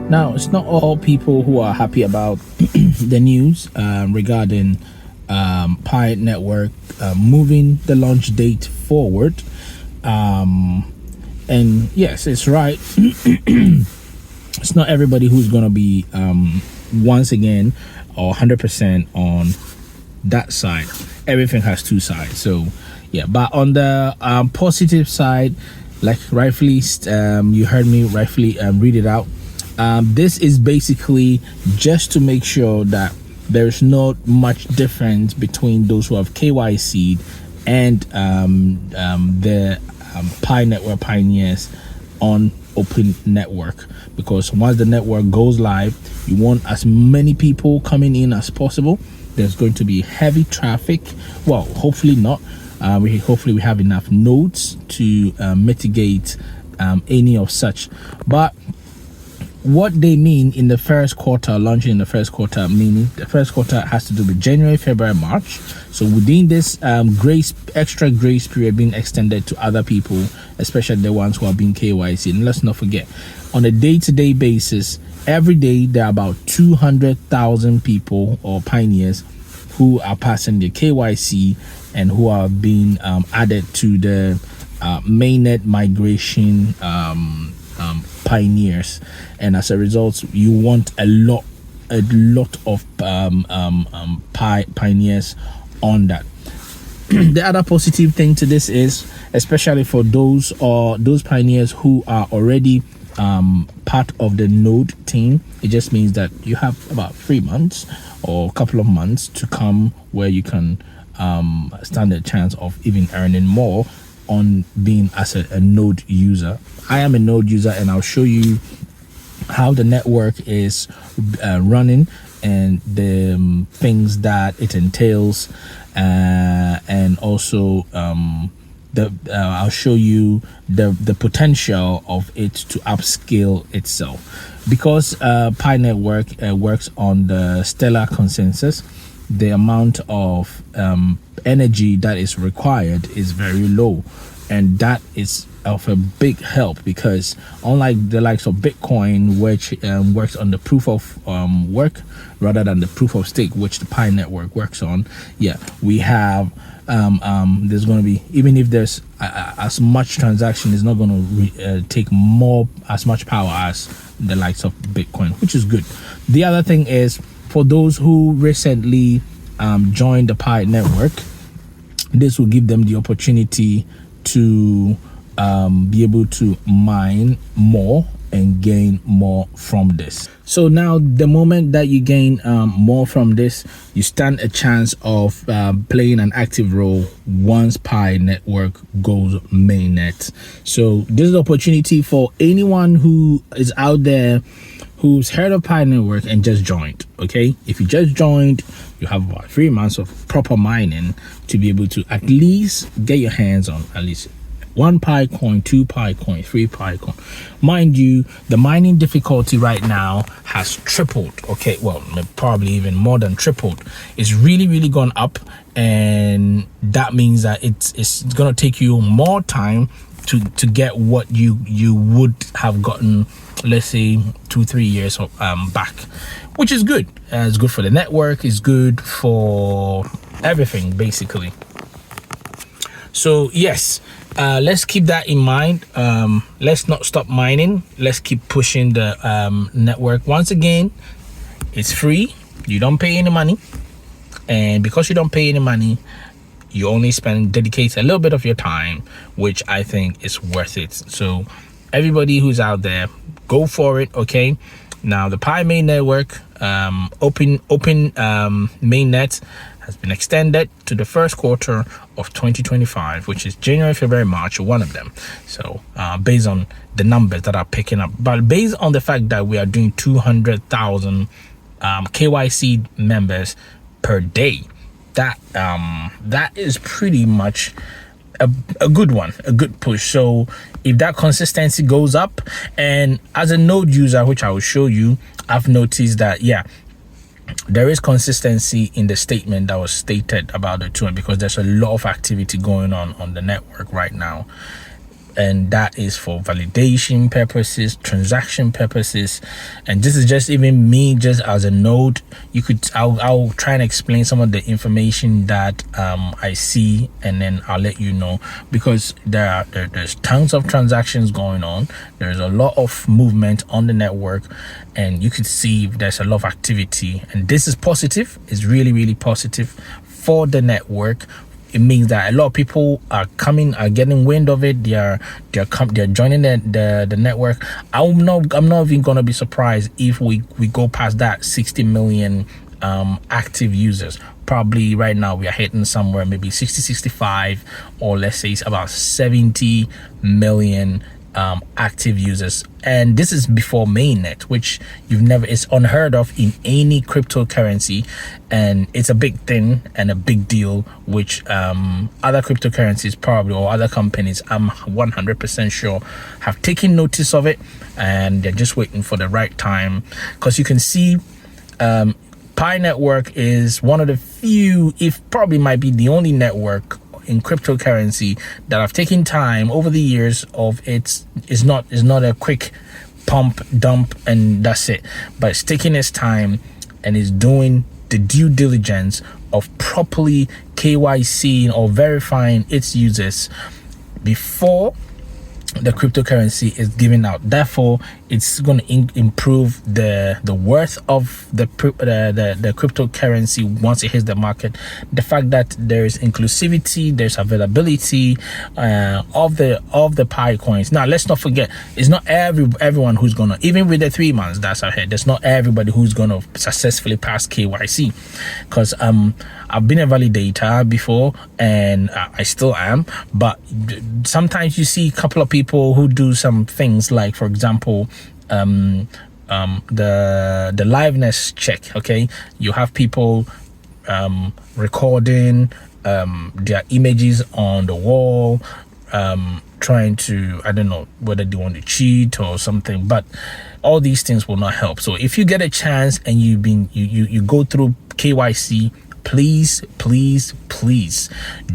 Now, it's not all people who are happy about the news regarding Pi Network moving the launch date forward. And yes, it's right. It's not everybody who's going to be once again or 100% on that side. Everything has two sides. So yeah, but on the positive side, like rightfully you heard me rightfully read it out. This is basically just to make sure that there's not much difference between those who have KYC'd and the Pi Network pioneers on open network, because once the network goes live, you want as many people coming in as possible. There's going to be heavy traffic. Well, hopefully not. Hopefully we have enough nodes to mitigate any of such. But what they mean in the first quarter, launching in the first quarter, meaning the first quarter has to do with January, February, March. So within this extra grace period being extended to other people, especially the ones who are being KYC. And let's not forget, on a day-to-day basis, every day there are about 200,000 people or pioneers who are passing the KYC and who are being added to the mainnet migration pioneers. And as a result, you want a lot of pioneers on that. The other positive thing to this is, especially for those pioneers who are already part of the node team, it just means that you have about 3 months or a couple of months to come where you can stand a chance of even earning more on being as a node user. I am a node user, and I'll show you how the network is running and the things that it entails, and also I'll show you the potential of it to upscale itself, because Pi Network works on the stellar consensus. The amount of energy that is required is very low, and that is of a big help, because unlike the likes of Bitcoin, which works on the proof of work rather than the proof of stake, which the Pi Network works on, we have there's going to be, even if there's as much transaction, is not going to take as much power as the likes of Bitcoin, which is good. The other thing is, for those who recently joined the Pi Network, this will give them the opportunity to be able to mine more and gain more from this. So now, the moment that you gain more from this, you stand a chance of playing an active role once Pi Network goes mainnet. So this is an opportunity for anyone who is out there who's heard of Pi Network and just joined. Okay, if you just joined, you have about 3 months of proper mining to be able to at least get your hands on at least 1 Pi coin, 2 Pi coin, 3 Pi coin. Mind you, the mining difficulty right now has tripled. Okay, well, probably even more than tripled. It's really gone up, and that means that it's gonna take you more time to get what you would have gotten, let's say 2-3 years back, which is good. It's good for the network, it's good for everything basically. So yes, let's keep that in mind. Let's not stop mining. Let's keep pushing the network. Once again, it's free, you don't pay any money, and because you don't pay any money, you only dedicate a little bit of your time, which I think is worth it. So everybody who's out there, go for it. Okay, now the Pi main network open mainnet has been extended to the first quarter of 2025, which is January, February, March, one of them. So based on the numbers that are picking up, but based on the fact that we are doing 200,000 KYC members per day, that is pretty much a good one, a good push. So if that consistency goes up, and as a node user, which I will show you, I've noticed that there is consistency in the statement that was stated about the 200, because there's a lot of activity going on the network right now. and that is for validation purposes, transaction purposes. And this is just even me, just as a node. I'll try and explain some of the information that I see, and then I'll let you know, because there's tons of transactions going on. There's a lot of movement on the network, and you could see there's a lot of activity, and this is positive. It's really, really positive for the network. It means that a lot of people are getting wind of it. They're joining the network. I'm not even gonna be surprised if we go past that 60 million active users. Probably right now we are hitting somewhere maybe 65, or let's say it's about 70 million active users. And this is before mainnet, which it's unheard of in any cryptocurrency, and it's a big thing and a big deal, which other cryptocurrencies probably, or other companies, I'm 100% sure, have taken notice of it, and they're just waiting for the right time. Because you can see Pi Network is one of the few, if probably might be the only network in cryptocurrency that have taken time over the years of it's not a quick pump dump and that's it, but it's taking its time and is doing the due diligence of properly KYC or verifying its users before the cryptocurrency is given out. Therefore, it's going to improve the worth of the cryptocurrency once it hits the market. The fact that there's inclusivity, there's availability of the Pi coins. Now, let's not forget, it's not everyone who's gonna, even with the 3 months that's ahead, there's not everybody who's gonna successfully pass KYC. Because I've been a validator before, and I still am, but sometimes you see a couple of people who do some things, like, for example, the liveness check. Okay, you have people recording their images on the wall, trying to, I don't know whether they want to cheat or something, but all these things will not help. So if you get a chance and you go through KYC, please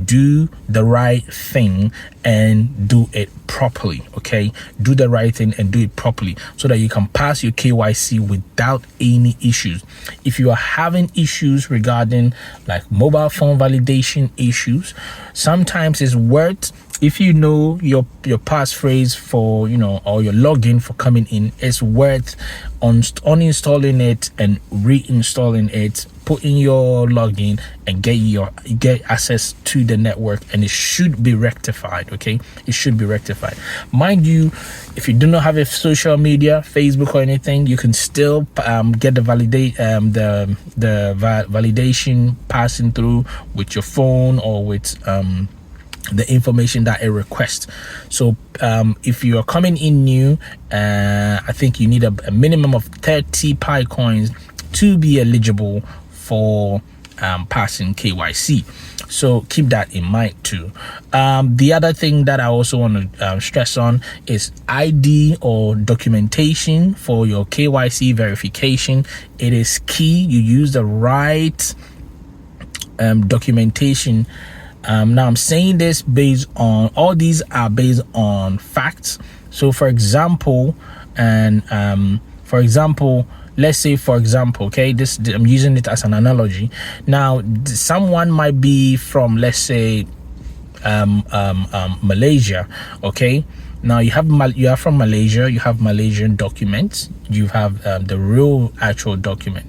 do the right thing and do it properly. Okay, do the right thing and do it properly, so that you can pass your KYC without any issues. If you are having issues regarding like mobile phone validation issues, sometimes it's worth, if you know your passphrase for, or your login for coming in, it's worth uninstalling it and reinstalling it, put in your login and get access to the network, and it should be rectified. Okay, it should be rectified. Mind you, if you do not have a social media, Facebook or anything, you can still get the validation passing through with your phone or with the information that it requests. So if you are coming in new, I think you need a minimum of 30 Pi coins to be eligible for passing KYC. So keep that in mind too. The other thing that I also want to stress on is ID or documentation for your KYC verification. It is key you use the right documentation. Now I'm saying this based on, all these are based on facts. So for example, let's say, for example, okay, this, I'm using it as an analogy. Now, someone might be from, let's say, Malaysia. Okay, now you are from Malaysia. You have Malaysian documents. You have the real actual document.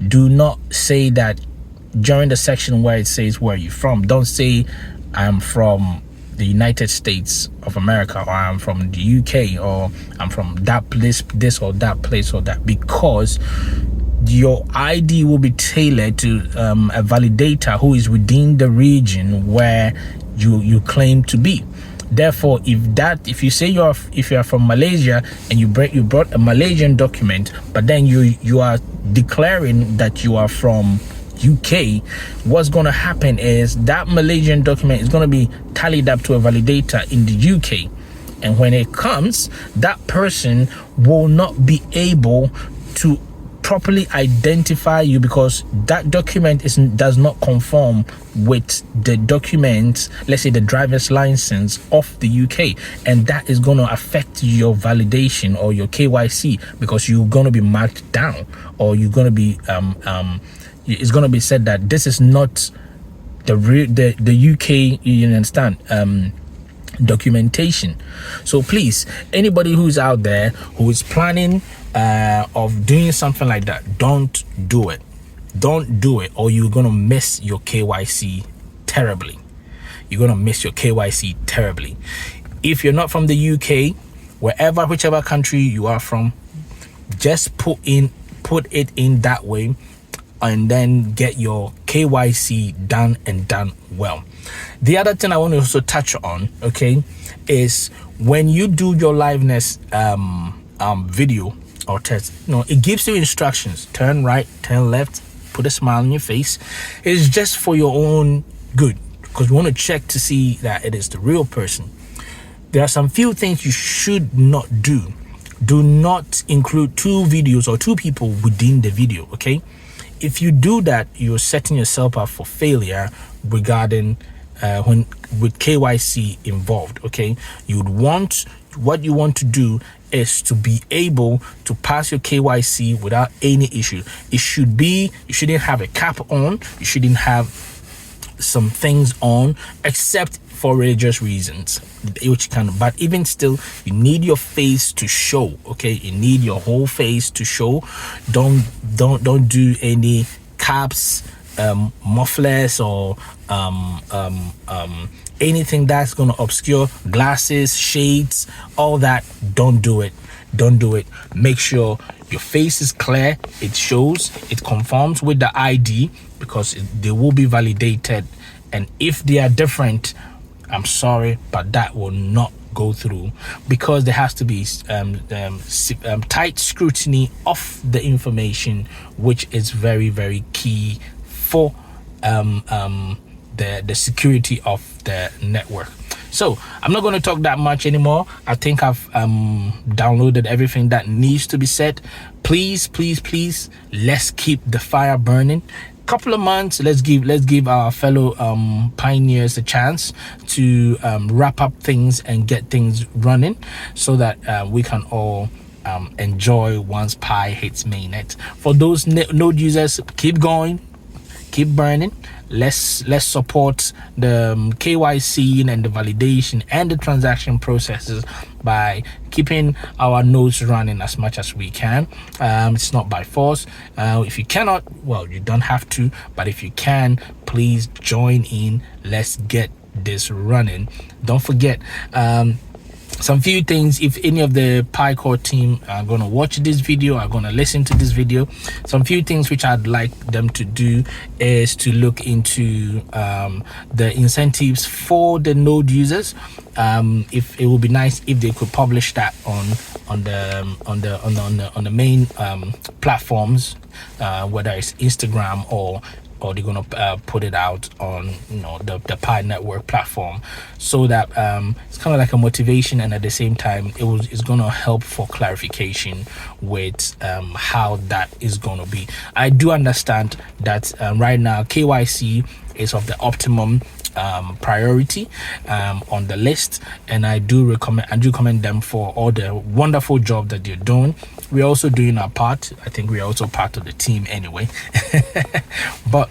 Do not say that during the section where it says where you're from. Don't say I'm from the United States of America, or I'm from the UK, or I'm from that place, this or that place or that, because your ID will be tailored to a validator who is within the region where you claim to be. Therefore, if you say if you are from Malaysia and you brought a Malaysian document, but then you are declaring that you are from UK, what's going to happen is that Malaysian document is going to be tallied up to a validator in the UK, and when it comes, that person will not be able to properly identify you, because that document does not conform with the document, let's say the driver's license of the UK, and that is going to affect your validation or your KYC, because you're going to be marked down, or you're going to be it's going to be said that this is not the UK, you understand, documentation. So please, anybody who's out there who is planning of doing something like that, don't do it. Don't do it, or you're gonna miss your KYC terribly. You're gonna miss your KYC terribly. If you're not from the UK, whichever country you are from, just put it in that way, and then get your KYC done and done well. The other thing I want to also touch on, okay, is when you do your liveness video or test, it gives you instructions: turn right, turn left, put a smile on your face. It's just for your own good, because we want to check to see that it is the real person. There are some few things you should not do. Do not include two videos or two people within the video, okay? If you do that, you're setting yourself up for failure regarding with KYC involved, okay? What you want to do is to be able to pass your KYC without any issue. You shouldn't have a cap on, you shouldn't have some things on, except for religious reasons, which but even still, you need your face to show, okay? You need your whole face to show. Don't do any caps, mufflers, or anything that's going to obscure, glasses, shades, all that. Don't do it. Make sure your face is clear, it shows, it conforms with the ID, because they will be validated. And if they are different, I'm sorry, but that will not go through, because there has to be tight scrutiny of the information, which is very, very key for the security of the network. So I'm not going to talk that much anymore. I think I've downloaded everything that needs to be said. Please, let's keep the fire burning. Couple of months, let's give our fellow pioneers a chance to wrap up things and get things running, so that we can all enjoy once Pi hits mainnet. For those node users, keep going, keep burning. Let's support the KYC and the validation and the transaction processes by keeping our nodes running as much as we can. It's not by force. If you cannot, well, you don't have to, but if you can, please join in. Let's get this running. Don't forget some few things. If any of the PyCore team are going to watch this video, are going to listen to this video, some few things which I'd like them to do is to look into the incentives for the node users. If it would be nice if they could publish that on the main platforms, whether it's Instagram or they're gonna put it out on the Pi Network platform, so that it's kind of like a motivation, and at the same time it's gonna help for clarification with how that is gonna be. I do understand that right now KYC is of the optimum priority on the list, and I do commend them for all the wonderful job that they're doing. We're also doing our part. I think we're also part of the team anyway. But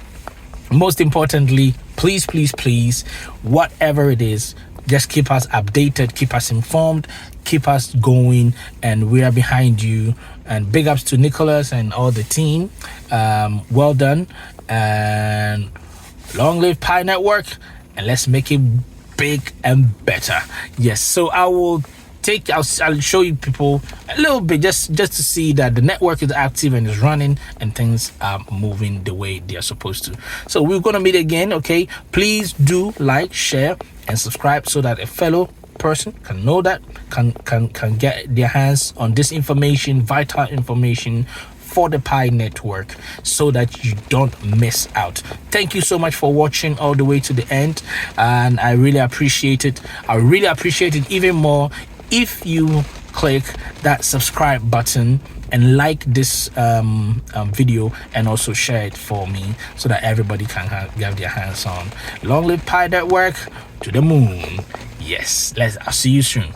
most importantly, please, whatever it is, just keep us updated, keep us informed, keep us going, and we are behind you. And big ups to Nicholas and all the team. Well done, and long live Pi Network, and let's make it big and better. Yes, so I'll show you people a little bit, just to see that the network is active and is running and things are moving the way they are supposed to. So we're gonna meet again, okay? Please do like, share, and subscribe, so that a fellow person can know that, can get their hands on this information, vital information for the Pi Network, so that you don't miss out. Thank you so much for watching all the way to the end, and I really appreciate it. I really appreciate it even more if you click that subscribe button and like this video, and also share it for me so that everybody can get their hands on. Long live Pi Network to the moon. Yes, I'll see you soon.